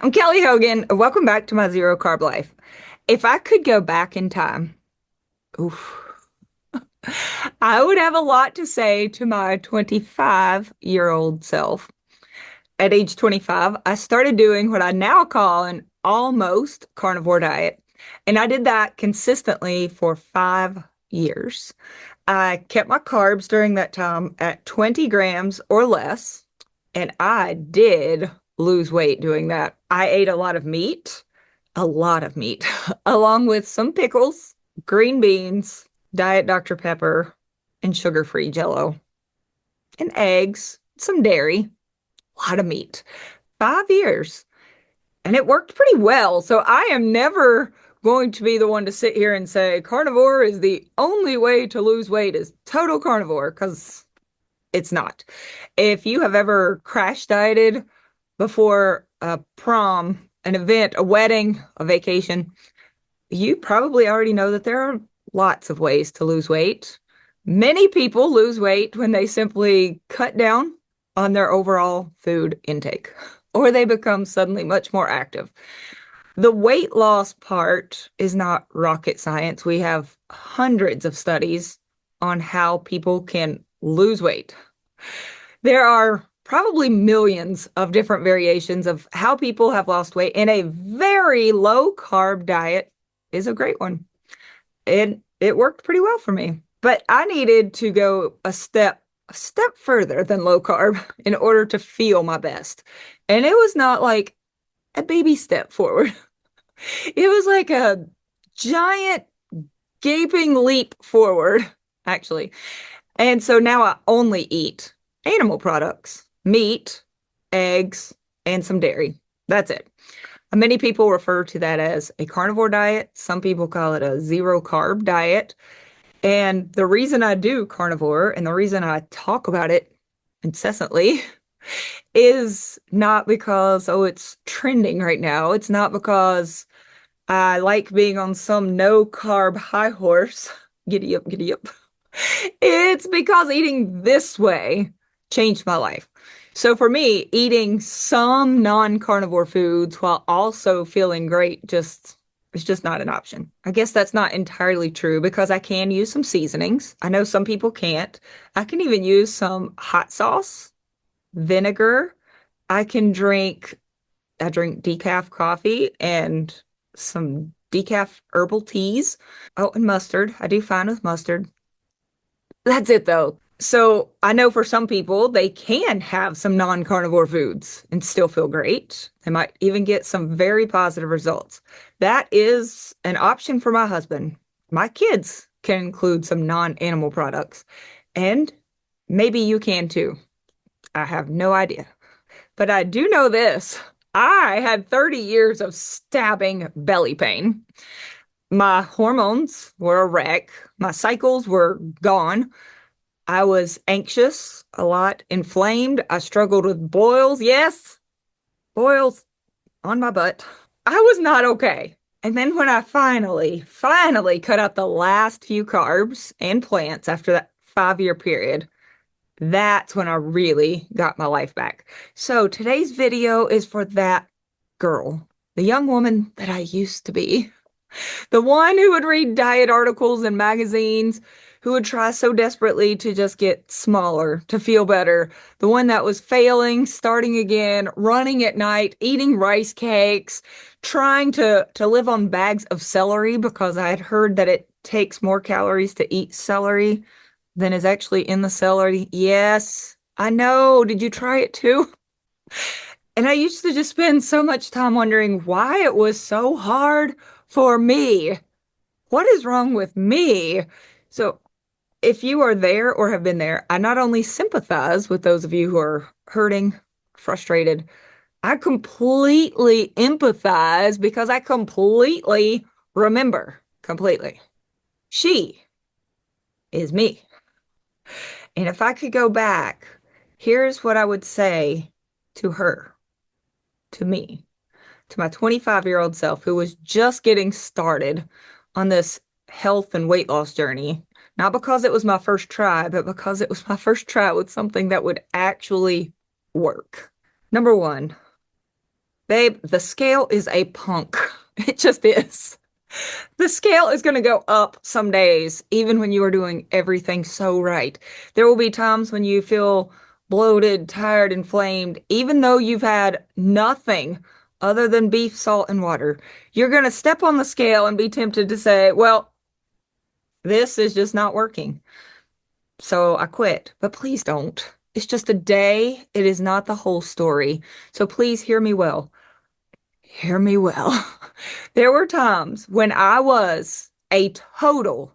I'm Kelly Hogan. Welcome back to my Zero Carb Life. If I could go back in time, oof, I would have a lot to say to my 25-year-old self. At age 25, I started doing what I now call an almost carnivore diet. And I did that consistently for 5 years. I kept my carbs during that time at 20 grams or less, and I did lose weight doing that. I ate a lot of meat, along with some pickles, green beans, Diet Dr. Pepper, and sugar-free Jello, and eggs, some dairy, a lot of meat. 5 years. And it worked pretty well. So I am never going to be the one to sit here and say carnivore is the only way to lose weight is total carnivore, because it's not. If you have ever crash dieted before a prom, an event, a wedding, a vacation, you probably already know that there are lots of ways to lose weight. Many people lose weight when they simply cut down on their overall food intake, or they become suddenly much more active. The weight loss part is not rocket science. We have hundreds of studies on how people can lose weight. There are probably millions of different variations of how people have lost weight, and a very low carb diet is a great one. And it worked pretty well for me. But I needed to go a step further than low carb in order to feel my best. And it was not like a baby step forward. It was like a giant gaping leap forward, actually. And so now I only eat animal products, meat, eggs, and some dairy. That's it. Many people refer to that as a carnivore diet. Some people call it a zero carb diet. And the reason I do carnivore and the reason I talk about it incessantly is not because, oh, it's trending right now. It's not because I like being on some no carb high horse. Giddy up, giddy up. It's because eating this way changed my life. So for me, eating some non-carnivore foods while also feeling great just is just not an option. I guess that's not entirely true because I can use some seasonings. I know some people can't. I can even use some hot sauce, vinegar. I drink decaf coffee and some decaf herbal teas. Oh, and mustard. I do fine with mustard. That's it though. So I know for some people, they can have some non-carnivore foods and still feel great. They might even get some very positive results. That is an option for my husband. My kids can include some non-animal products, and maybe you can too. I have no idea. But I do know this. I had 30 years of stabbing belly pain. My hormones were a wreck. My cycles were gone. I was anxious, a lot inflamed. I struggled with boils. Yes, boils on my butt. I was not okay. And then when I finally cut out the last few carbs and plants after that 5 year period, that's when I really got my life back. So today's video is for that girl, the young woman that I used to be. The one who would read diet articles and magazines, who would try so desperately to just get smaller, to feel better. The one that was failing, starting again, running at night, eating rice cakes, trying to live on bags of celery because I had heard that it takes more calories to eat celery than is actually in the celery. Yes, I know. Did you try it too? And I used to just spend so much time wondering why it was so hard for me. What is wrong with me? So, if you are there or have been there, I not only sympathize with those of you who are hurting, frustrated, I completely empathize because I completely remember completely. She is me. And if I could go back, here's what I would say to her, to me, to my 25-year-old self who was just getting started on this health and weight loss journey. Not because it was my first try, but because it was my first try with something that would actually work. Number one, Babe, the scale is a punk. It just is. The scale is going to go up some days, even when you are doing everything so right. There will be times when you feel bloated, tired, inflamed, even though you've had nothing other than beef, salt, and water. You're going to step on the scale and be tempted to say, well, this is just not working. So I quit. But please don't. It's just a day. It is not the whole story. So please hear me well. Hear me well. There were times when I was a total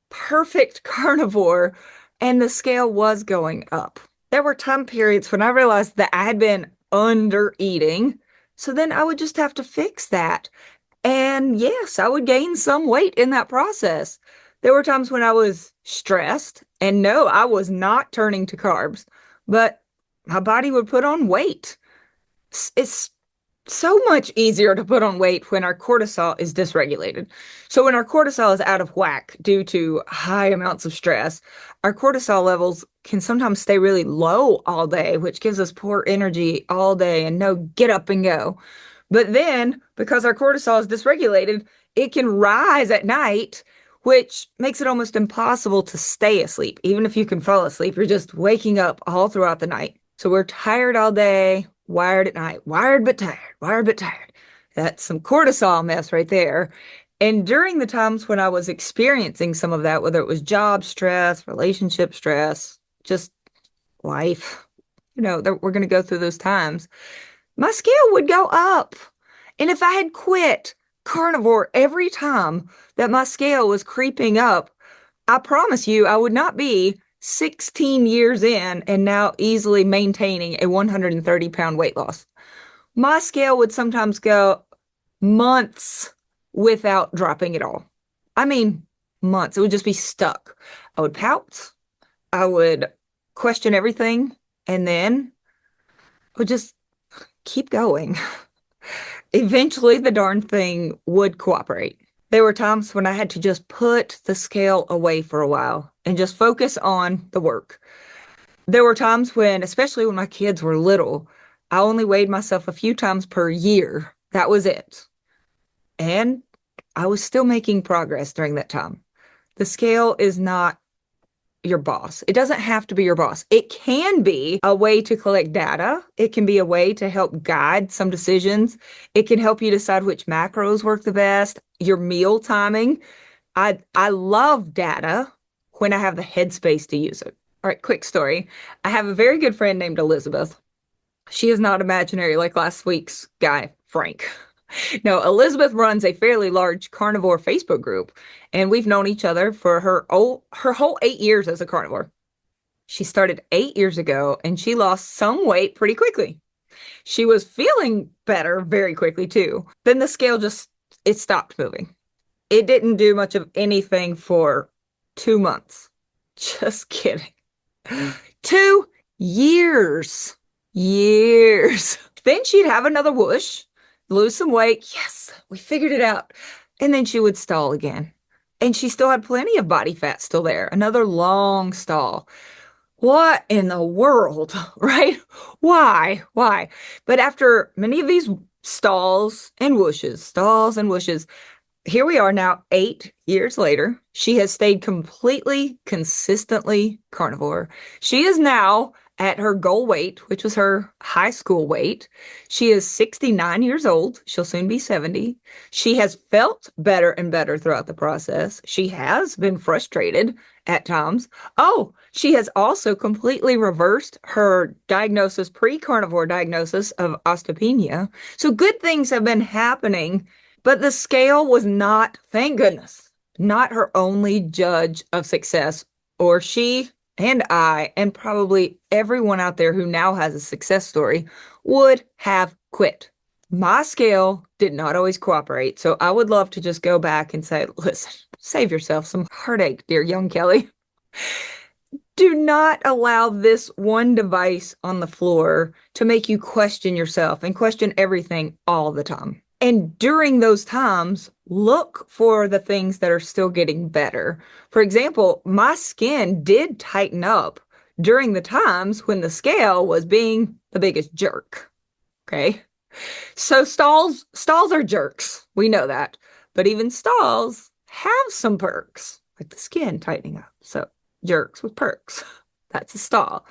perfect carnivore and the scale was going up. There were time periods when I realized that I had been under eating. So then I would just have to fix that. And yes, I would gain some weight in that process. There were times when I was stressed, and no, I was not turning to carbs, but my body would put on weight. It's so much easier to put on weight when our cortisol is dysregulated. So when our cortisol is out of whack due to high amounts of stress, our cortisol levels can sometimes stay really low all day, which gives us poor energy all day and no get up and go. But then, because our cortisol is dysregulated, it can rise at night, which makes it almost impossible to stay asleep. Even if you can fall asleep, you're just waking up all throughout the night. So we're tired all day, wired at night, wired but tired, wired but tired. That's some cortisol mess right there. And during the times when I was experiencing some of that, whether it was job stress, relationship stress, just life, we're going to go through those times, my scale would go up. And if I had quit carnivore every time that my scale was creeping up, I promise you, I would not be 16 years in and now easily maintaining a 130-pound weight loss. My scale would sometimes go months without dropping at all. I mean, months. It would just be stuck. I would pout. I would question everything. And then I would just keep going. Eventually, the darn thing would cooperate. There were times when I had to just put the scale away for a while and just focus on the work. There were times when, especially when my kids were little, I only weighed myself a few times per year. That was it. And I was still making progress during that time. The scale is not your boss. It doesn't have to be your boss. It can be a way to collect data. It can be a way to help guide some decisions. It can help you decide which macros work the best, your meal timing. I love data when I have the headspace to use it. All right, quick story. I have a very good friend named Elizabeth. She is not imaginary like last week's guy, Frank. No, Elizabeth runs a fairly large carnivore Facebook group, and we've known each other for her whole 8 years as a carnivore. She started 8 years ago, and she lost some weight pretty quickly. She was feeling better very quickly too. Then the scale it stopped moving. It didn't do much of anything for 2 months. Just kidding. 2 years. Years. Then she'd have another whoosh, lose some weight. Yes, we figured it out. And then she would stall again. And she still had plenty of body fat still there. Another long stall. What in the world, right? Why? Why? But after many of these stalls and whooshes, here we are now 8 years later. She has stayed completely, consistently carnivore. She is now at her goal weight, which was her high school weight. She is 69 years old. She'll soon be 70. She has felt better and better throughout the process. She has been frustrated at times. Oh, she has also completely reversed her diagnosis, pre-carnivore diagnosis of osteopenia. So good things have been happening, but the scale was not, thank goodness, not her only judge of success, or she and I, and probably everyone out there who now has a success story, would have quit. My scale did not always cooperate, so I would love to just go back and say, listen, save yourself some heartache, dear young Kelly. Do not allow this one device on the floor to make you question yourself and question everything all the time. And during those times, look for the things that are still getting better. For example, my skin did tighten up during the times when the scale was being the biggest jerk. Okay. So stalls are jerks. We know that. But even stalls have some perks, like the skin tightening up. So jerks with perks. That's a stall.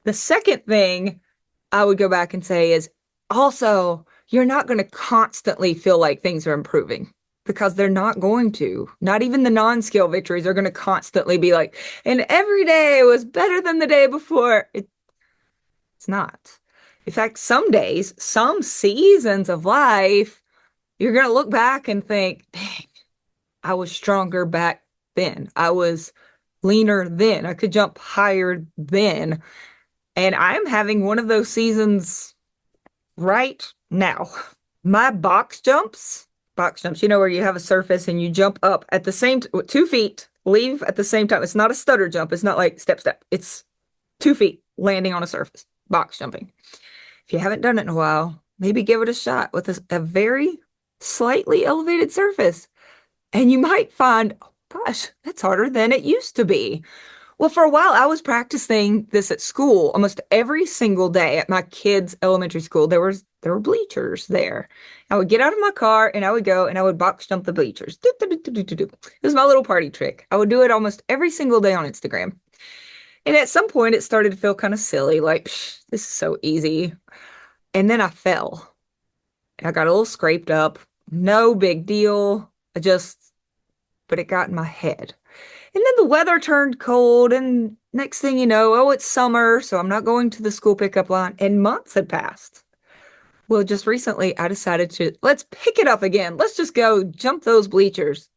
The second thing I would go back and say is also, you're not going to constantly feel like things are improving because they're not going to. Not even the non-skill victories are going to constantly be like, and every day was better than the day before. It's not. In fact, some days, some seasons of life, you're going to look back and think, dang, I was stronger back then. I was leaner then. I could jump higher then. And I'm having one of those seasons right now. My box jumps, where you have a surface and you jump up at the same 2 feet, leave at the same time. It's not a stutter jump. It's not like step, step. It's 2 feet landing on a surface, box jumping. If you haven't done it in a while, maybe give it a shot with a very slightly elevated surface. And you might find, oh gosh, that's harder than it used to be. Well, for a while, I was practicing this at school almost every single day at my kids' elementary school. There were bleachers there. I would get out of my car and I would go and I would box jump the bleachers. Do, do, do, do, do, do, do. It was my little party trick. I would do it almost every single day on Instagram. And at some point, it started to feel kind of silly, like, this is so easy. And then I fell. I got a little scraped up. No big deal. But it got in my head. And then the weather turned cold, and next thing you know, oh, it's summer, so I'm not going to the school pickup line. And months had passed. Well, just recently, I decided let's pick it up again. Let's just go jump those bleachers.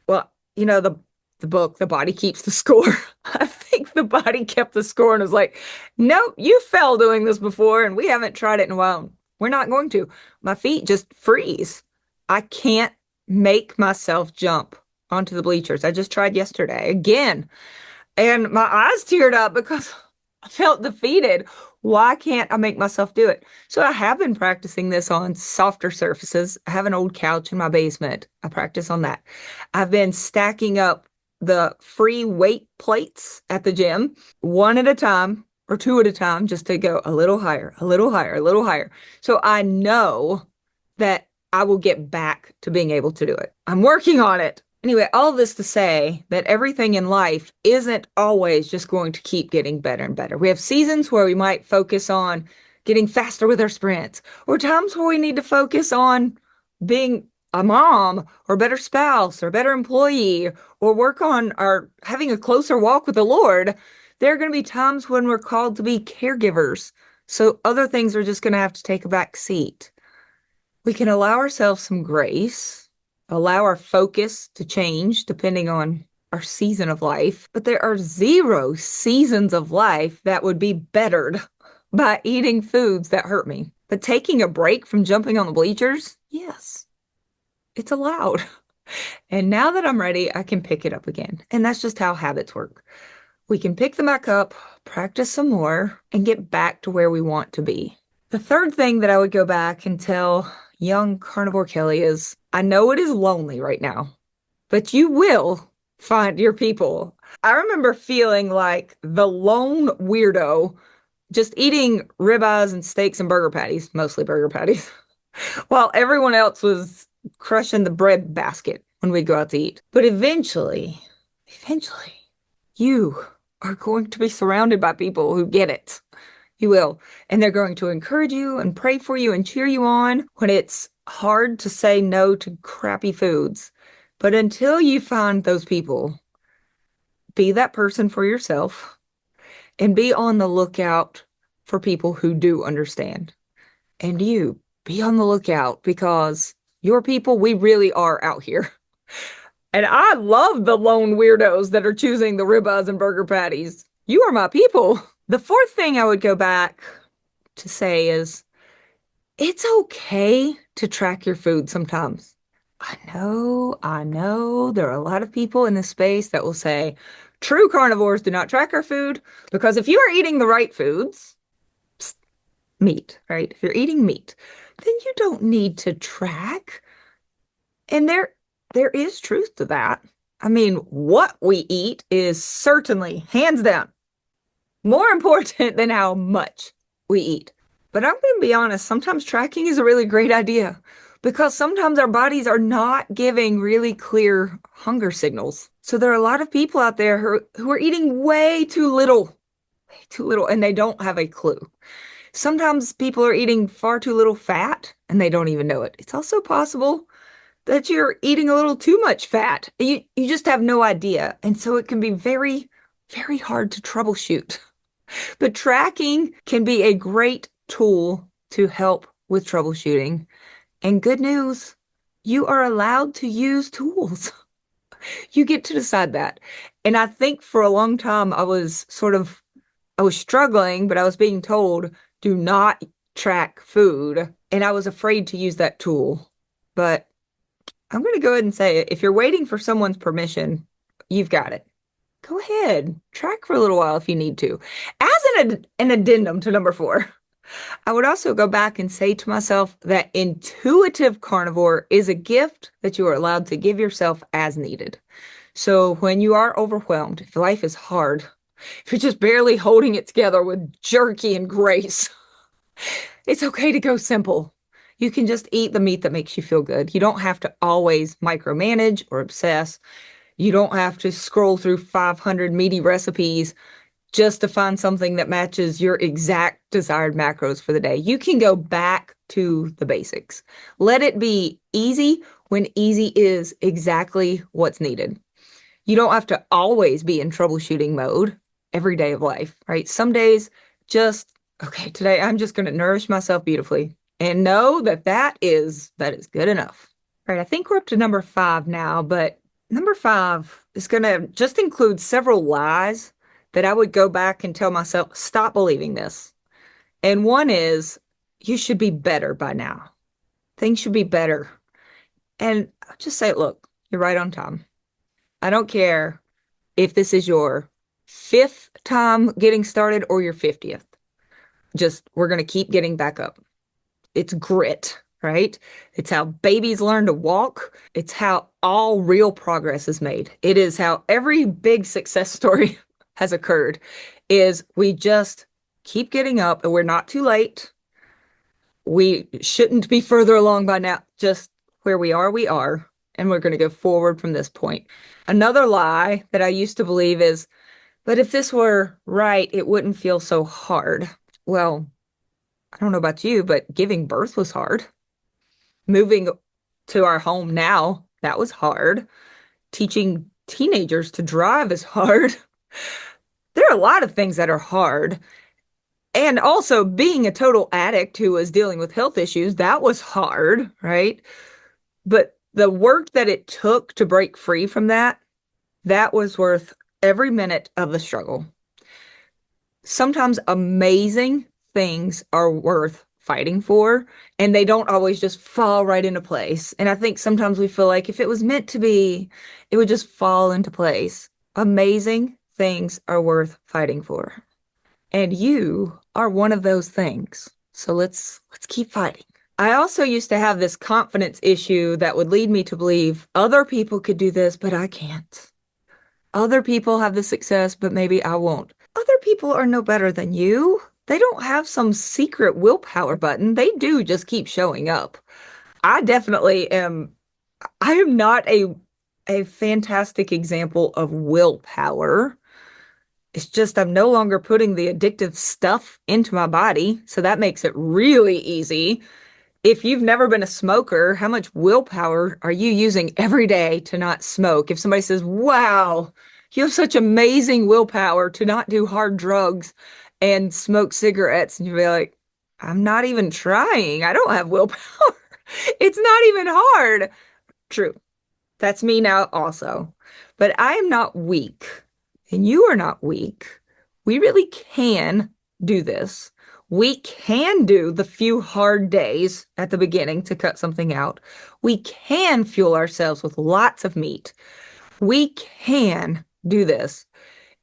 Well, the book, The Body Keeps the Score. I think the body kept the score and was like, nope, you fell doing this before, and we haven't tried it in a while. We're not going to. My feet just freeze. I can't make myself jump onto the bleachers. I just tried yesterday again, and my eyes teared up because I felt defeated. Why can't I make myself do it? So I have been practicing this on softer surfaces. I have an old couch in my basement. I practice on that. I've been stacking up the free weight plates at the gym, one at a time or two at a time, just to go a little higher, a little higher, a little higher. So I know that I will get back to being able to do it. I'm working on it. Anyway, all this to say that everything in life isn't always just going to keep getting better and better. We have seasons where we might focus on getting faster with our sprints, or times where we need to focus on being a mom or a better spouse or a better employee, or work on having a closer walk with the Lord. There are going to be times when we're called to be caregivers. So other things are just going to have to take a back seat. We can allow ourselves some grace, allow our focus to change depending on our season of life. But there are 0 seasons of life that would be bettered by eating foods that hurt me. But taking a break from jumping on the bleachers, yes, it's allowed. And now that I'm ready, I can pick it up again. And that's just how habits work. We can pick them back up, practice some more, and get back to where we want to be. The third thing that I would go back and tell young Carnivore Kelly is, I know it is lonely right now, but you will find your people. I remember feeling like the lone weirdo just eating ribeyes and steaks and burger patties, mostly burger patties, while everyone else was crushing the bread basket when we go out to eat. But eventually, you are going to be surrounded by people who get it. You will. And they're going to encourage you and pray for you and cheer you on when it's hard to say no to crappy foods. But until you find those people, be that person for yourself and be on the lookout for people who do understand. And you be on the lookout, because your people, we really are out here. And I love the lone weirdos that are choosing the ribeyes and burger patties. You are my people. The fourth thing I would go back to say is, it's okay to track your food sometimes. I know, there are a lot of people in this space that will say, true carnivores do not track our food, because if you are eating the right foods, meat, right? If you're eating meat, then you don't need to track. And there is truth to that. I mean, what we eat is certainly, hands down, more important than how much we eat. But I'm going to be honest, sometimes tracking is a really great idea because sometimes our bodies are not giving really clear hunger signals. So there are a lot of people out there who are eating way too little, and they don't have a clue. Sometimes people are eating far too little fat and they don't even know it. It's also possible that you're eating a little too much fat. You just have no idea. And so it can be very, very hard to troubleshoot. But tracking can be a great tool to help with troubleshooting. And good news, you are allowed to use tools. You get to decide that. And I think for a long time I was struggling, but I was being told, do not track food. And I was afraid to use that tool. But I'm going to go ahead and say it. If you're waiting for someone's permission, you've got it. Go ahead, track for a little while if you need to. As an addendum to number 4, I would also go back and say to myself that intuitive carnivore is a gift that you are allowed to give yourself as needed. So when you are overwhelmed, if life is hard, if you're just barely holding it together with jerky and grace, it's okay to go simple. You can just eat the meat that makes you feel good. You don't have to always micromanage or obsess. You don't have to scroll through 500 meaty recipes just to find something that matches your exact desired macros for the day. You can go back to the basics. Let it be easy when easy is exactly what's needed. You don't have to always be in troubleshooting mode every day of life, right? Some days just, okay, today I'm just going to nourish myself beautifully and know that that is good enough. All right, I think we're up to number 5 now, but number 5 is going to just include several lies that I would go back and tell myself, stop believing this. And one is, you should be better by now. Things should be better. And I'll just say, look, you're right on time. I don't care if this is your 5th time getting started or your 50th. Just, we're going to keep getting back up. It's grit, right? It's how babies learn to walk. It's how all real progress is made. It is how every big success story has occurred, is we just keep getting up and we're not too late. We shouldn't be further along by now. Just where we are, and we're going to go forward from this point. Another lie that I used to believe is, but if this were right, it wouldn't feel so hard. Well, I don't know about you, but giving birth was hard. Moving to our home now, that was hard. Teaching teenagers to drive is hard. There are a lot of things that are hard. And also being a total addict who was dealing with health issues, that was hard, right? But the work that it took to break free from that, that was worth every minute of the struggle. Sometimes amazing things are worth fighting for, and they don't always just fall right into place. And I think sometimes we feel like if it was meant to be, it would just fall into place. Amazing things are worth fighting for. And you are one of those things. So let's keep fighting. I also used to have this confidence issue that would lead me to believe other people could do this, but I can't. Other people have the success, but maybe I won't. Other people are no better than you. They don't have some secret willpower button. They do just keep showing up. I definitely am. I am not a fantastic example of willpower. It's just I'm no longer putting the addictive stuff into my body, so that makes it really easy. If you've never been a smoker, how much willpower are you using every day to not smoke? If somebody says, wow, you have such amazing willpower to not do hard drugs and smoke cigarettes, and you'll be like, I'm not even trying. I don't have willpower. It's not even hard. True. That's me now also. But I am not weak, and you are not weak. We really can do this. We can do the few hard days at the beginning to cut something out. We can fuel ourselves with lots of meat. We can do this.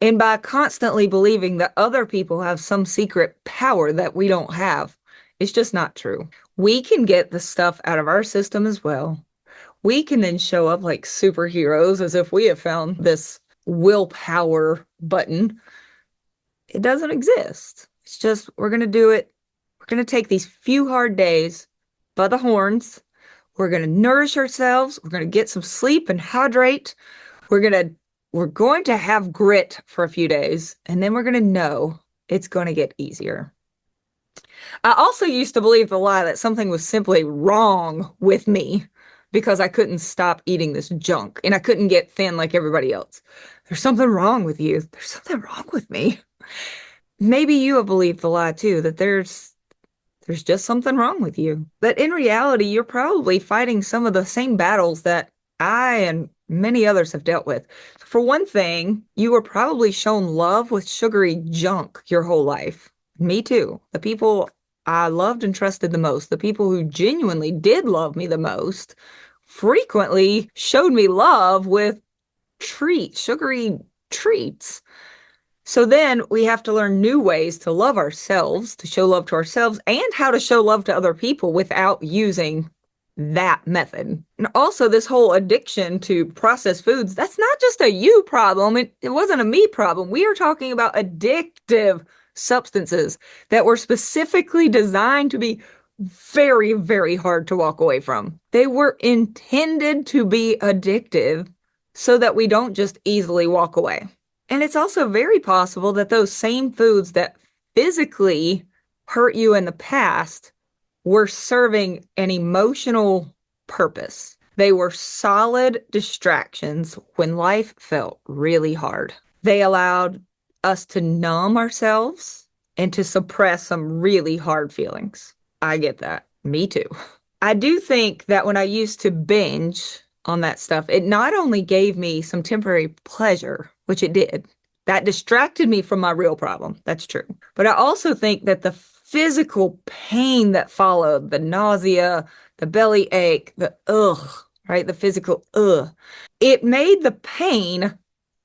And by constantly believing that other people have some secret power that we don't have, it's just not true. We can get the stuff out of our system as well. We can then show up like superheroes as if we have found this willpower button. It doesn't exist. It's just we're going to do it. We're We're going to take these few hard days by the horns. We're going to nourish ourselves. We're going to get some sleep and hydrate. We're going to have grit for a few days, and then we're going to know it's going to get easier. I also used to believe the lie that something was simply wrong with me because I couldn't stop eating this junk and I couldn't get thin like everybody else. There's something wrong with you. There's something wrong with me. Maybe you have believed the lie too, that there's just something wrong with you. But in reality, you're probably fighting some of the same battles that I and many others have dealt with. For one thing, you were probably shown love with sugary junk your whole life. Me too. The people I loved and trusted the most, the people who genuinely did love me the most, frequently showed me love with treats, sugary treats. So then we have to learn new ways to love ourselves, to show love to ourselves, and how to show love to other people without using that method. And also, this whole addiction to processed foods, that's not just a you problem. It wasn't a me problem. We are talking about addictive substances that were specifically designed to be very, very hard to walk away from. They were intended to be addictive so that we don't just easily walk away. And it's also very possible that those same foods that physically hurt you in the past were serving an emotional purpose. They were solid distractions when life felt really hard. They allowed us to numb ourselves and to suppress some really hard feelings. I get that. Me too. I do think that when I used to binge on that stuff, it not only gave me some temporary pleasure, which it did, that distracted me from my real problem. That's true. But I also think that the physical pain that followed, the nausea, the belly ache, the ugh, right? The physical ugh, it made the pain,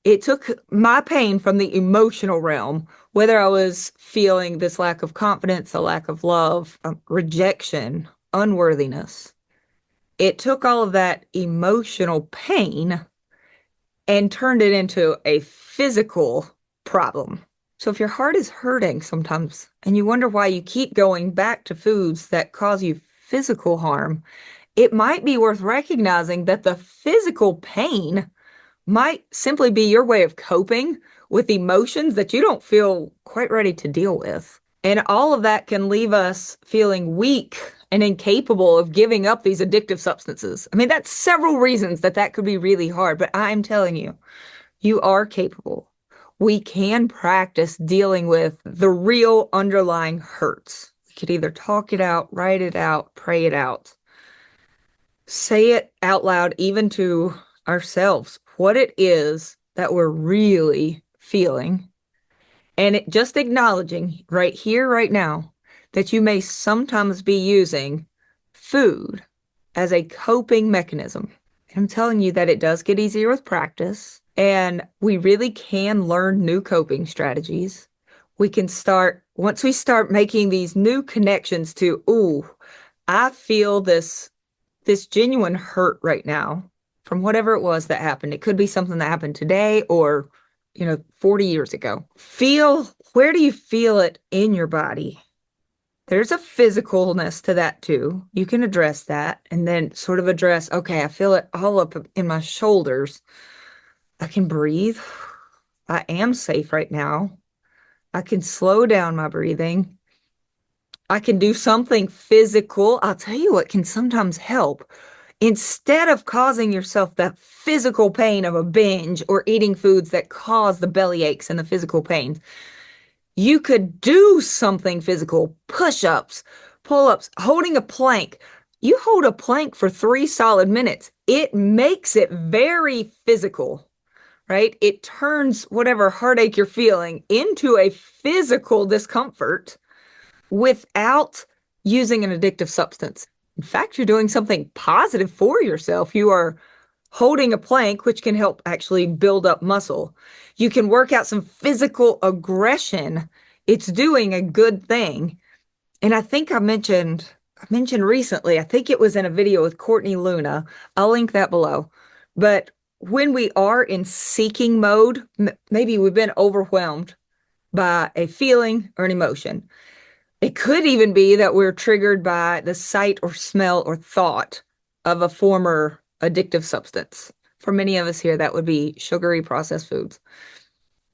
it took my pain from the emotional realm, whether I was feeling this lack of confidence, a lack of love, rejection, unworthiness. It took all of that emotional pain and turned it into a physical problem. So if your heart is hurting sometimes and you wonder why you keep going back to foods that cause you physical harm, it might be worth recognizing that the physical pain might simply be your way of coping with emotions that you don't feel quite ready to deal with. And all of that can leave us feeling weak and incapable of giving up these addictive substances. I mean, that's several reasons that could be really hard, but I'm telling you, you are capable. We can practice dealing with the real underlying hurts. We could either talk it out, write it out, pray it out, say it out loud, even to ourselves, what it is that we're really feeling. And just acknowledging right here, right now, that you may sometimes be using food as a coping mechanism. And I'm telling you that it does get easier with practice, and we really can learn new coping strategies. We can once we start making these new connections to, ooh, I feel this genuine hurt right now from whatever it was that happened. It could be something that happened today or 40 years ago. Where do you feel it in your body? There's a physicalness to that too. You can address that and then sort of address, okay, I feel it all up in my shoulders. I can breathe. I am safe right now. I can slow down my breathing. I can do something physical. I'll tell you what can sometimes help. Instead of causing yourself that physical pain of a binge or eating foods that cause the belly aches and the physical pains, you could do something physical, push-ups, pull-ups, holding a plank. You hold a plank for 3 solid minutes. It makes it very physical, right? It turns whatever heartache you're feeling into a physical discomfort without using an addictive substance. In fact, you're doing something positive for yourself. You are holding a plank, which can help actually build up muscle. You can work out some physical aggression. It's doing a good thing. And I think I mentioned recently, I think it was in a video with Courtney Luna. I'll link that below. But when we are in seeking mode, maybe we've been overwhelmed by a feeling or an emotion. It could even be that we're triggered by the sight or smell or thought of a former addictive substance. For many of us here, that would be sugary processed foods.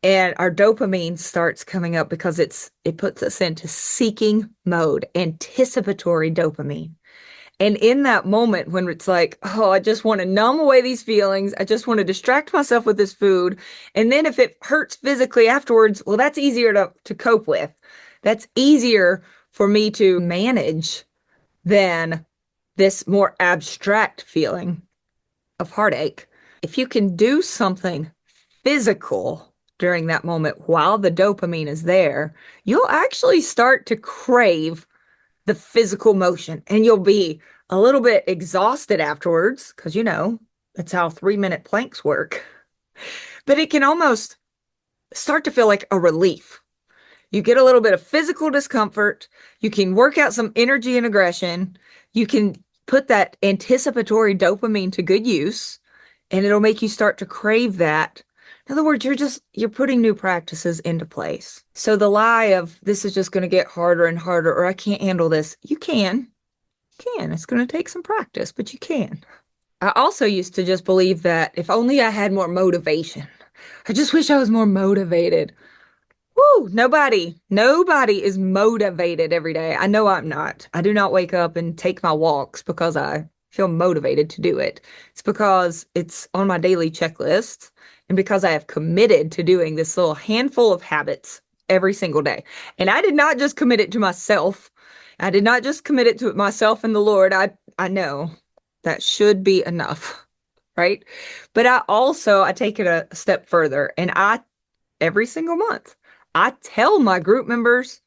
And our dopamine starts coming up because it puts us into seeking mode, anticipatory dopamine. And in that moment when it's like, oh, I just want to numb away these feelings, I just want to distract myself with this food. And then if it hurts physically afterwards, well, that's easier to cope with. That's easier for me to manage than this more abstract feeling of heartache. If you can do something physical during that moment while the dopamine is there, you'll actually start to crave the physical motion and you'll be a little bit exhausted afterwards because, that's how 3-minute planks work. But it can almost start to feel like a relief. You get a little bit of physical discomfort. You can work out some energy and aggression. You can put that anticipatory dopamine to good use, and it'll make you start to crave that. In other words, you're putting new practices into place. So the lie of this is just going to get harder and harder, or I can't handle this. You can. It's going to take some practice, but you can. I also used to just believe that if only I had more motivation. I just wish I was more motivated. Woo, nobody is motivated every day. I know I'm not. I do not wake up and take my walks because I feel motivated to do it. It's because it's on my daily checklist and because I have committed to doing this little handful of habits every single day. And I did not just commit it to myself. I did not just commit it to myself and the Lord. I know that should be enough, right? But I take it a step further, and every single month, I tell my group members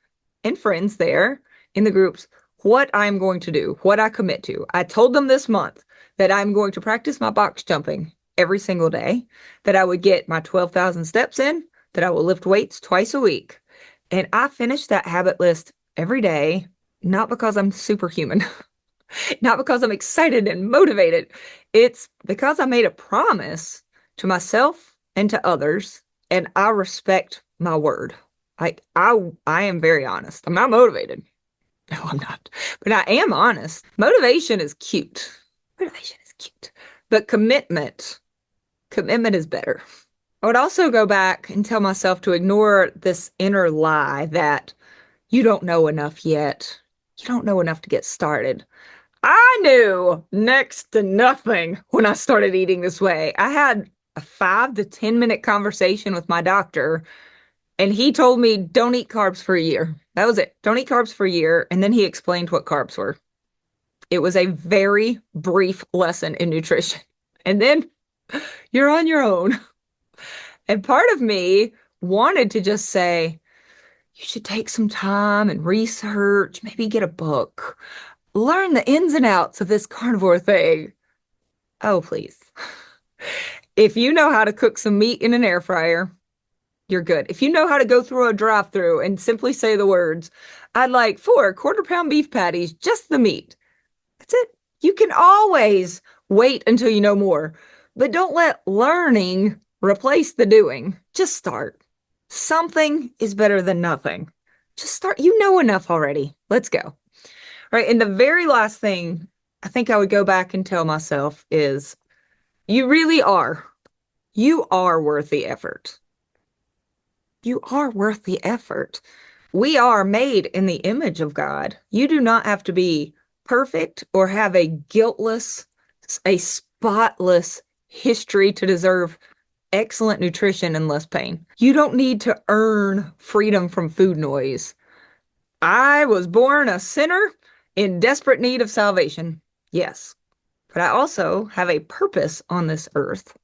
and friends there in the groups what I'm going to do, what I commit to. I told them this month that I'm going to practice my box jumping every single day, that I would get my 12,000 steps in, that I will lift weights twice a week. And I finish that habit list every day, not because I'm superhuman, not because I'm excited and motivated. It's because I made a promise to myself and to others, and I respect my word. I am very honest. I'm not motivated. No, I'm not. But I am honest. Motivation is cute. But commitment is better. I would also go back and tell myself to ignore this inner lie that you don't know enough yet. You don't know enough to get started. I knew next to nothing when I started eating this way. I had a 5 to 10 minute conversation with my doctor, and he told me, don't eat carbs for a year. That was it. Don't eat carbs for a year. And then he explained what carbs were. It was a very brief lesson in nutrition. And then you're on your own. And part of me wanted to just say, you should take some time and research, maybe get a book, learn the ins and outs of this carnivore thing. Oh, please. If you know how to cook some meat in an air fryer, you're good. If you know how to go through a drive-through and simply say the words, I'd like 4 quarter-pound beef patties, just the meat. That's it. You can always wait until you know more, but don't let learning replace the doing. Just start. Something is better than nothing. Just start. You know enough already. Let's go. Right. And the very last thing I think I would go back and tell myself is you really are. You are worth the effort. You are worth the effort. We are made in the image of God. You do not have to be perfect or have a guiltless, a spotless history to deserve excellent nutrition and less pain. You don't need to earn freedom from food noise. I was born a sinner in desperate need of salvation. Yes. But I also have a purpose on this earth,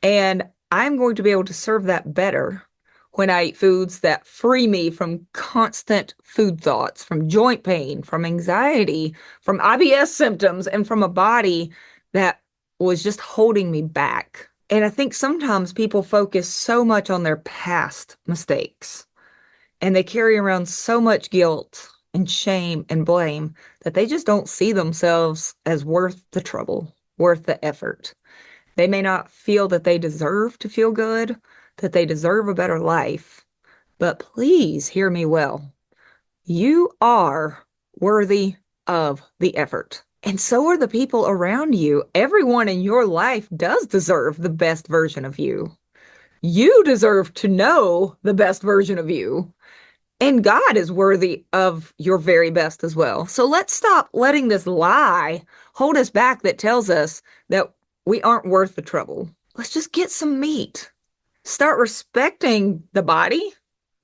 and I'm going to be able to serve that better when I eat foods that free me from constant food thoughts, from joint pain, from anxiety, from IBS symptoms, and from a body that was just holding me back. And I think sometimes people focus so much on their past mistakes, and they carry around so much guilt and shame and blame that they just don't see themselves as worth the trouble, worth the effort. They may not feel that they deserve to feel good, that they deserve a better life, but please hear me well. You are worthy of the effort. And so are the people around you. Everyone in your life does deserve the best version of you. You deserve to know the best version of you. And God is worthy of your very best as well. So let's stop letting this lie hold us back that tells us that we aren't worth the trouble. Let's just get some meat. Start respecting the body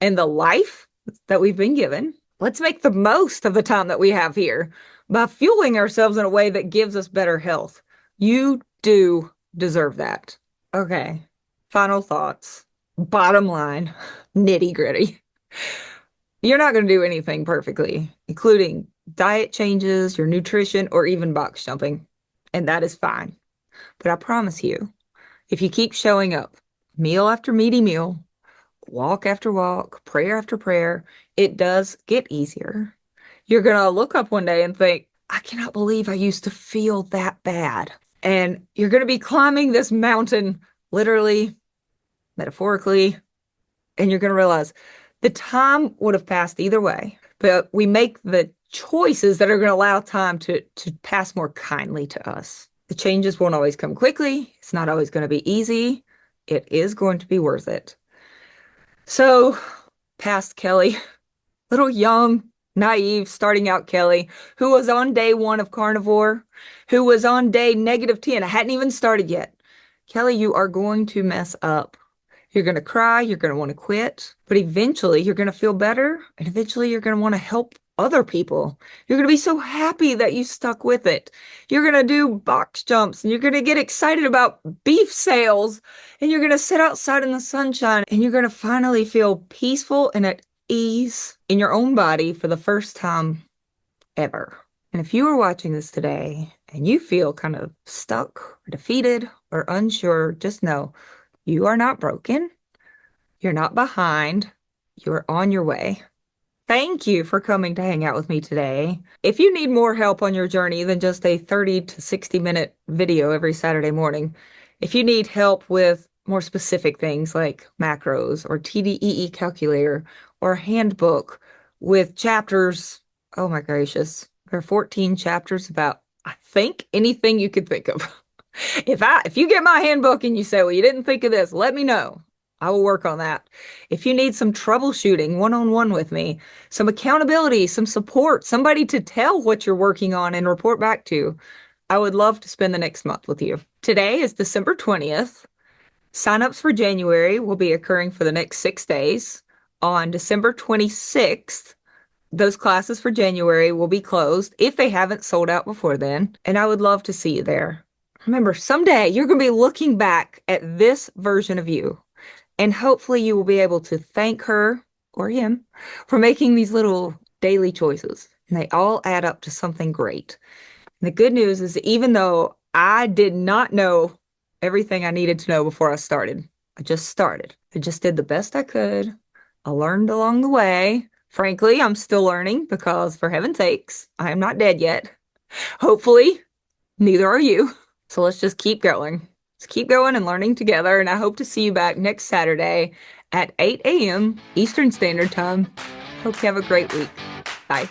and the life that we've been given. Let's make the most of the time that we have here by fueling ourselves in a way that gives us better health. You do deserve that. Okay, final thoughts. Bottom line, nitty gritty. You're not going to do anything perfectly, including diet changes, your nutrition, or even box jumping. And that is fine. But I promise you, if you keep showing up, meal after meaty meal, walk after walk, prayer after prayer, it does get easier. You're going to look up one day and think, I cannot believe I used to feel that bad. And you're going to be climbing this mountain, literally, metaphorically, and you're going to realize the time would have passed either way, but we make the choices that are going to allow time to pass more kindly to us. The changes won't always come quickly. It's not always going to be easy. It is going to be worth it. So, past Kelly, little young, naive, starting out Kelly, who was on day 1 of Carnivore, who was on day -10. I hadn't even started yet. Kelly, you are going to mess up. You're going to cry, you're going to want to quit, but eventually you're going to feel better, and eventually you're going to want to help other people. You're going to be so happy that you stuck with it. You're going to do box jumps, and you're going to get excited about beef sales, and you're going to sit outside in the sunshine, and you're going to finally feel peaceful and at ease in your own body for the first time ever. And if you are watching this today and you feel kind of stuck or defeated or unsure, just know you are not broken. You're not behind. You're on your way. Thank you for coming to hang out with me today. If you need more help on your journey than just a 30 to 60-minute video every Saturday morning, if you need help with more specific things like macros or TDEE calculator or handbook with chapters, oh my gracious, there are 14 chapters about, I think, anything you could think of. If you get my handbook and you say, well, you didn't think of this, let me know. I will work on that. If you need some troubleshooting one-on-one with me, some accountability, some support, somebody to tell what you're working on and report back to, I would love to spend the next month with you. Today is December 20th. Signups for January will be occurring for the next 6 days. On December 26th, those classes for January will be closed if they haven't sold out before then, and I would love to see you there. Remember, someday you're going to be looking back at this version of you, and hopefully you will be able to thank her or him for making these little daily choices. And they all add up to something great. And the good news is that even though I did not know everything I needed to know before I started, I just started. I just did the best I could. I learned along the way. Frankly, I'm still learning because, for heaven's sakes, I am not dead yet. Hopefully, neither are you. So let's just keep going. Let's keep going and learning together. And I hope to see you back next Saturday at 8 a.m. Eastern Standard Time. Hope you have a great week. Bye.